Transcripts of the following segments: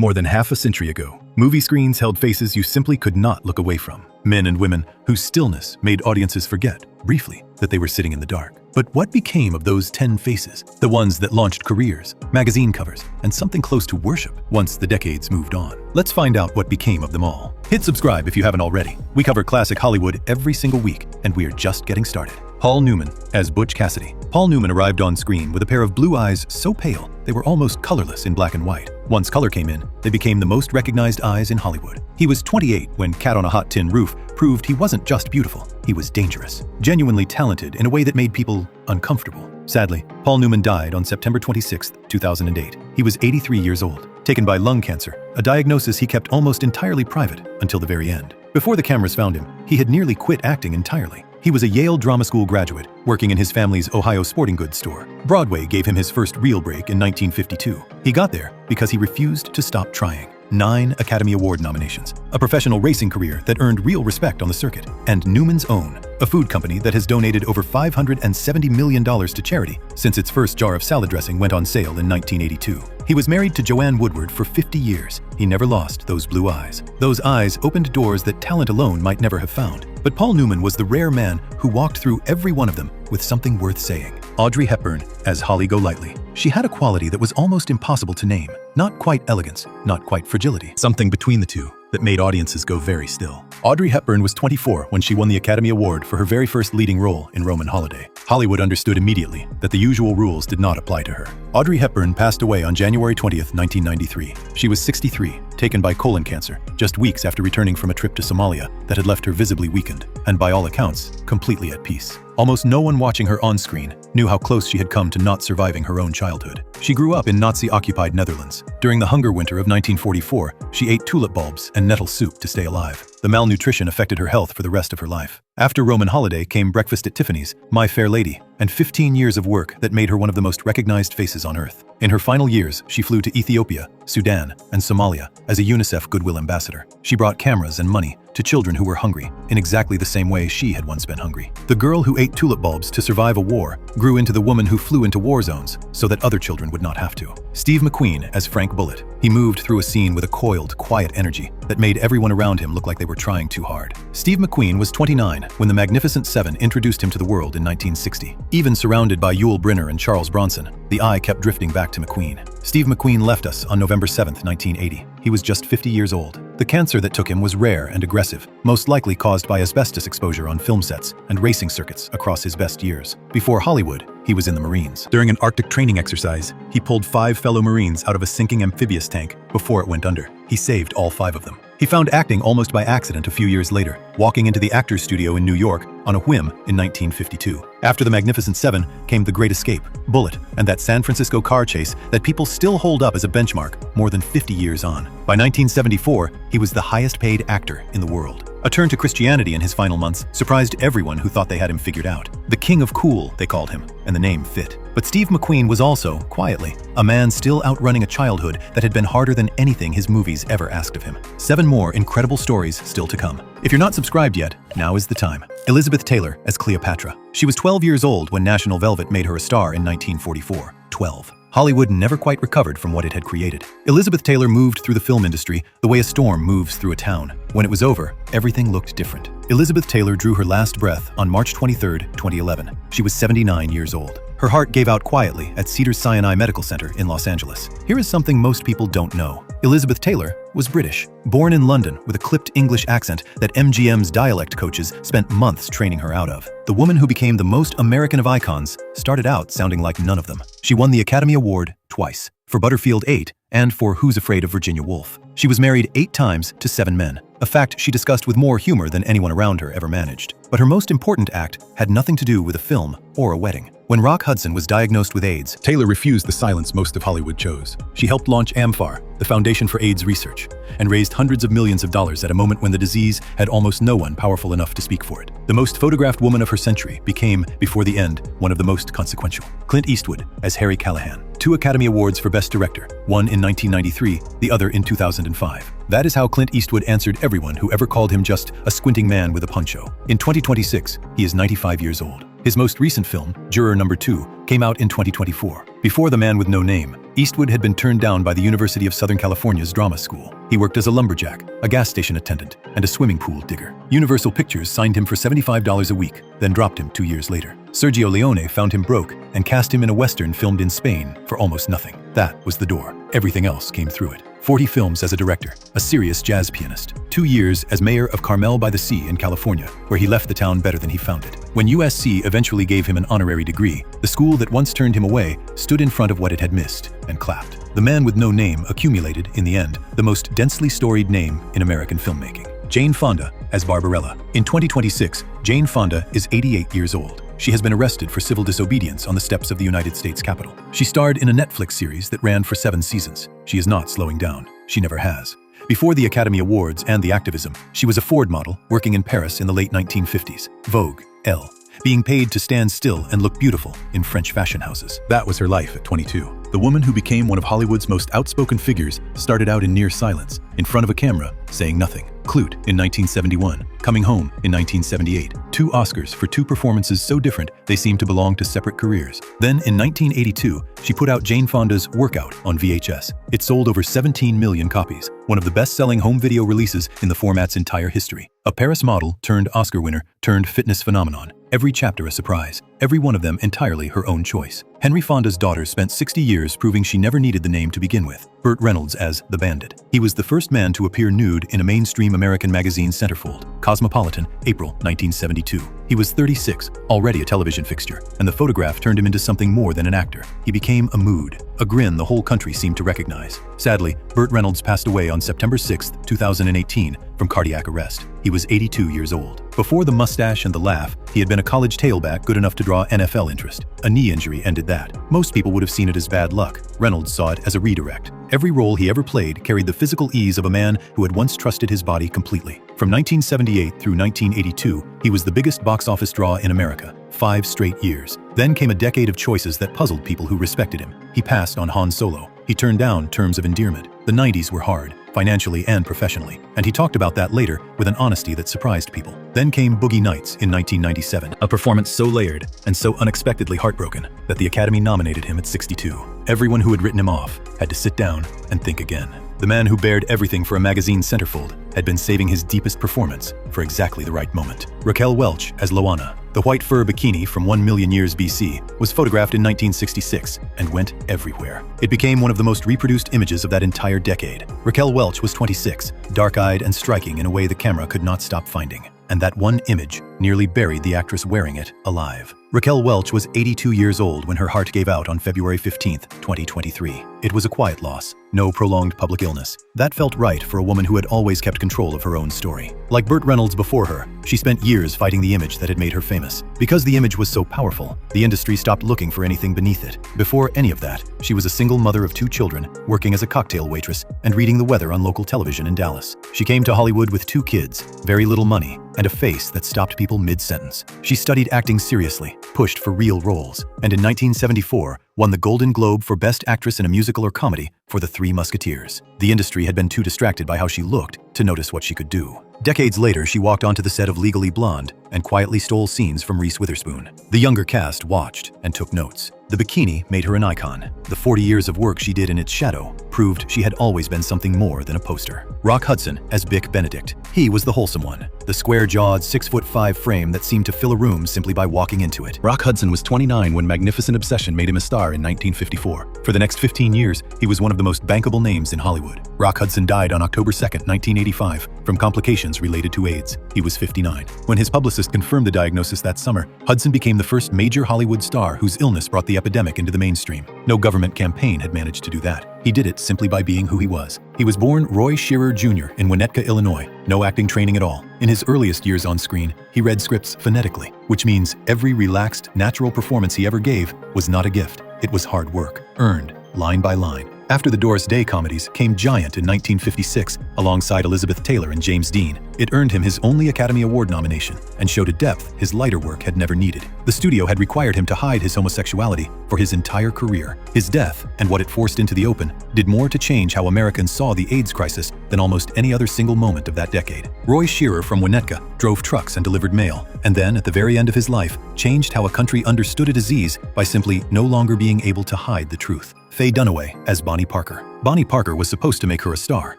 More than half a century ago, movie screens held faces you simply could not look away from. Men and women whose stillness made audiences forget, briefly, that they were sitting in the dark. But what became of those 10 faces? The ones that launched careers, magazine covers, and something close to worship once the decades moved on. Let's find out what became of them all. Hit subscribe if you haven't already. We cover classic Hollywood every single week, and we are just getting started. Paul Newman as Butch Cassidy. Paul Newman arrived on screen with a pair of blue eyes so pale they were almost colorless in black and white. Once color came in, they became the most recognized eyes in Hollywood. He was 28 when Cat on a Hot Tin Roof proved he wasn't just beautiful, he was dangerous, genuinely talented in a way that made people uncomfortable. Sadly, Paul Newman died on September 26, 2008. He was 83 years old, taken by lung cancer, a diagnosis he kept almost entirely private until the very end. Before the cameras found him, he had nearly quit acting entirely. He was a Yale Drama School graduate, working in his family's Ohio sporting goods store. Broadway gave him his first real break in 1952. He got there because he refused to stop trying. 9 Academy Award nominations, a professional racing career that earned real respect on the circuit, and Newman's Own, a food company that has donated over $570 million to charity since its first jar of salad dressing went on sale in 1982. He was married to Joanne Woodward for 50 years. He never lost those blue eyes. Those eyes opened doors that talent alone might never have found. But Paul Newman was the rare man who walked through every one of them with something worth saying. Audrey Hepburn as Holly Golightly. She had a quality that was almost impossible to name. Not quite elegance, not quite fragility. Something between the two that made audiences go very still. Audrey Hepburn was 24 when she won the Academy Award for her very first leading role in Roman Holiday. Hollywood understood immediately that the usual rules did not apply to her. Audrey Hepburn passed away on January 20th, 1993. She was 63, taken by colon cancer, just weeks after returning from a trip to Somalia that had left her visibly weakened, and by all accounts, completely at peace. Almost no one watching her on screen knew how close she had come to not surviving her own childhood. She grew up in Nazi-occupied Netherlands. During the hunger winter of 1944, she ate tulip bulbs and nettle soup to stay alive. The malnutrition affected her health for the rest of her life. After Roman Holiday came Breakfast at Tiffany's, My Fair Lady, and 15 years of work that made her one of the most recognized faces on earth. In her final years, she flew to Ethiopia, Sudan, and Somalia as a UNICEF Goodwill Ambassador. She brought cameras and money to children who were hungry, in exactly the same way she had once been hungry. The girl who ate tulip bulbs to survive a war grew into the woman who flew into war zones so that other children would not have to. Steve McQueen as Frank Bullitt. He moved through a scene with a coiled, quiet energy that made everyone around him look like they were trying too hard. Steve McQueen was 29 when The Magnificent Seven introduced him to the world in 1960. Even surrounded by Yul Brynner and Charles Bronson, the eye kept drifting back to McQueen. Steve McQueen left us on November 7, 1980. He was just 50 years old. The cancer that took him was rare and aggressive, most likely caused by asbestos exposure on film sets and racing circuits across his best years. Before Hollywood, he was in the Marines. During an Arctic training exercise, he pulled 5 fellow Marines out of a sinking amphibious tank before it went under. He saved all 5 of them. He found acting almost by accident a few years later, walking into the Actors Studio in New York on a whim in 1952. After The Magnificent Seven came The Great Escape, Bullitt, and that San Francisco car chase that people still hold up as a benchmark more than 50 years on. By 1974, he was the highest-paid actor in the world. A turn to Christianity in his final months surprised everyone who thought they had him figured out. The King of Cool, they called him, and the name fit. But Steve McQueen was also, quietly, a man still outrunning a childhood that had been harder than anything his movies ever asked of him. 7 more incredible stories still to come. If you're not subscribed yet, now is the time. Elizabeth Taylor as Cleopatra. She was 12 years old when National Velvet made her a star in 1944. 12. Hollywood never quite recovered from what it had created. Elizabeth Taylor moved through the film industry the way a storm moves through a town. When it was over, everything looked different. Elizabeth Taylor drew her last breath on March 23, 2011. She was 79 years old. Her heart gave out quietly at Cedars-Sinai Medical Center in Los Angeles. Here is something most people don't know. Elizabeth Taylor was British, born in London with a clipped English accent that MGM's dialect coaches spent months training her out of. The woman who became the most American of icons started out sounding like none of them. She won the Academy Award twice, for Butterfield 8 and for Who's Afraid of Virginia Woolf. She was married 8 times to 7 men, a fact she discussed with more humor than anyone around her ever managed. But her most important act had nothing to do with a film or a wedding. When Rock Hudson was diagnosed with AIDS, Taylor refused the silence most of Hollywood chose. She helped launch AMFAR, the Foundation for AIDS Research, and raised hundreds of millions of dollars at a moment when the disease had almost no one powerful enough to speak for it. The most photographed woman of her century became, before the end, one of the most consequential. Clint Eastwood as Harry Callahan. 2 Academy Awards for Best Director, one in 1993, the other in 2005. That is how Clint Eastwood answered everyone who ever called him just a squinting man with a poncho. In 2026, he is 95 years old. His most recent film, Juror Number 2, came out in 2024. Before The Man with No Name, Eastwood had been turned down by the University of Southern California's drama school. He worked as a lumberjack, a gas station attendant, and a swimming pool digger. Universal Pictures signed him for $75 a week, then dropped him 2 years later. Sergio Leone found him broke and cast him in a Western filmed in Spain for almost nothing. That was the door. Everything else came through it. 40 films as a director, a serious jazz pianist, 2 years as mayor of Carmel by the Sea in California, where he left the town better than he found it. When USC eventually gave him an honorary degree, the school that once turned him away stood in front of what it had missed and clapped. The Man with No Name accumulated, in the end, the most densely storied name in American filmmaking. Jane Fonda as Barbarella. In 2026, Jane Fonda is 88 years old. She has been arrested for civil disobedience on the steps of the United States Capitol. She starred in a Netflix series that ran for 7 seasons. She is not slowing down. She never has. Before the Academy Awards and the activism, she was a Ford model working in Paris in the late 1950s. Vogue, Elle, being paid to stand still and look beautiful in French fashion houses. That was her life at 22. The woman who became one of Hollywood's most outspoken figures started out in near silence, in front of a camera, saying nothing. Clute in 1971, Coming Home in 1978, 2 Oscars for 2 performances so different they seemed to belong to separate careers. Then in 1982, she put out Jane Fonda's Workout on VHS. It sold over 17 million copies, one of the best-selling home video releases in the format's entire history. A Paris model turned Oscar winner turned fitness phenomenon. Every chapter a surprise, every one of them entirely her own choice. Henry Fonda's daughter spent 60 years proving she never needed the name to begin with. Burt Reynolds as the Bandit. He was the first man to appear nude in a mainstream American magazine centerfold. Cosmopolitan, April 1972. He was 36, already a television fixture, and the photograph turned him into something more than an actor. He became a mood, a grin the whole country seemed to recognize. Sadly, Burt Reynolds passed away on September 6, 2018, from cardiac arrest. He was 82 years old. Before the mustache and the laugh, he had been a college tailback good enough to draw NFL interest. A knee injury ended that. Most people would have seen it as bad luck. Reynolds saw it as a redirect. Every role he ever played carried the physical ease of a man who had once trusted his body completely. From 1978 through 1982, he was the biggest box office draw in America, 5 straight years. Then came a decade of choices that puzzled people who respected him. He passed on Han Solo. He turned down Terms of Endearment. The 90s were hard, financially and professionally, and he talked about that later with an honesty that surprised people. Then came Boogie Nights in 1997, a performance so layered and so unexpectedly heartbroken that the Academy nominated him at 62. Everyone who had written him off had to sit down and think again. The man who bared everything for a magazine centerfold had been saving his deepest performance for exactly the right moment. Raquel Welch as Loana. The white fur bikini from 1 million years BC was photographed in 1966 and went everywhere. It became one of the most reproduced images of that entire decade. Raquel Welch was 26, dark-eyed and striking in a way the camera could not stop finding. And that one image nearly buried the actress wearing it alive. Raquel Welch was 82 years old when her heart gave out on February 15, 2023. It was a quiet loss, no prolonged public illness. That felt right for a woman who had always kept control of her own story. Like Burt Reynolds before her, she spent years fighting the image that had made her famous. Because the image was so powerful, the industry stopped looking for anything beneath it. Before any of that, she was a single mother of 2 children, working as a cocktail waitress and reading the weather on local television in Dallas. She came to Hollywood with 2 kids, very little money, and a face that stopped people mid-sentence. She studied acting seriously, pushed for real roles, and in 1974 won the Golden Globe for Best Actress in a Musical or Comedy for The Three Musketeers. The industry had been too distracted by how she looked to notice what she could do. Decades later, she walked onto the set of Legally Blonde and quietly stole scenes from Reese Witherspoon. The younger cast watched and took notes. The bikini made her an icon. The 40 years of work she did in its shadow proved she had always been something more than a poster. Rock Hudson as Bick Benedict. He was the wholesome one, the square-jawed 6'5" frame that seemed to fill a room simply by walking into it. Rock Hudson was 29 when Magnificent Obsession made him a star in 1954. For the next 15 years, he was one of the most bankable names in Hollywood. Rock Hudson died on October 2, 1985, from complications related to AIDS. He was 59. When his publicist confirmed the diagnosis that summer, Hudson became the first major Hollywood star whose illness brought the epidemic into the mainstream. No government campaign had managed to do that. He did it simply by being who he was. He was born Roy Shearer Jr. in Winnetka, Illinois. No acting training at all. In his earliest years on screen, he read scripts phonetically, which means every relaxed, natural performance he ever gave was not a gift. It was hard work, earned line by line. After the Doris Day comedies came Giant in 1956 alongside Elizabeth Taylor and James Dean. It earned him his only Academy Award nomination and showed a depth his lighter work had never needed. The studio had required him to hide his homosexuality for his entire career. His death, and what it forced into the open, did more to change how Americans saw the AIDS crisis than almost any other single moment of that decade. Roy Shearer from Winnetka drove trucks and delivered mail, and then, at the very end of his life, changed how a country understood a disease by simply no longer being able to hide the truth. Faye Dunaway as Bonnie Parker. Bonnie Parker was supposed to make her a star,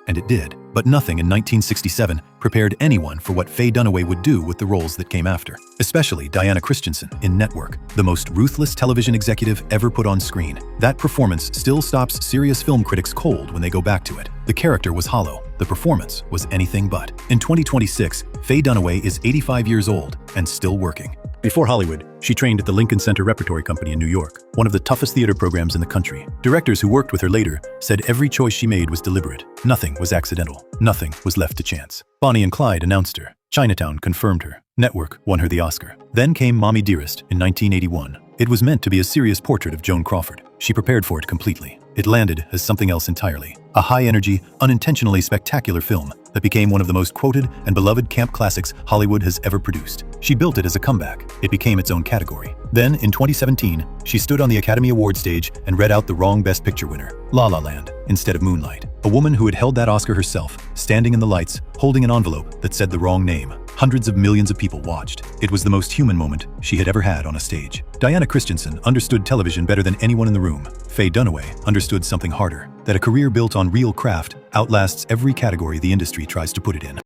and it did. But nothing in 1967 prepared anyone for what Faye Dunaway would do with the roles that came after. Especially Diana Christensen in Network, the most ruthless television executive ever put on screen. That performance still stops serious film critics cold when they go back to it. The character was hollow. The performance was anything but. In 2026, Faye Dunaway is 85 years old and still working. Before Hollywood, she trained at the Lincoln Center Repertory Company in New York, one of the toughest theater programs in the country. Directors who worked with her later said every choice she made was deliberate. Nothing was accidental. Nothing was left to chance. Bonnie and Clyde announced her. Chinatown confirmed her. Network won her the Oscar. Then came Mommy Dearest in 1981. It was meant to be a serious portrait of Joan Crawford. She prepared for it completely. It landed as something else entirely. A high-energy, unintentionally spectacular film that became one of the most quoted and beloved camp classics Hollywood has ever produced. She built it as a comeback. It became its own category. Then, in 2017, she stood on the Academy Award stage and read out the wrong Best Picture winner, La La Land, instead of Moonlight. A woman who had held that Oscar herself, standing in the lights, holding an envelope that said the wrong name. Hundreds of millions of people watched. It was the most human moment she had ever had on a stage. Diana Christensen understood television better than anyone in the room. Faye Dunaway understood something harder, that a career built on real craft outlasts every category the industry tries to put it in.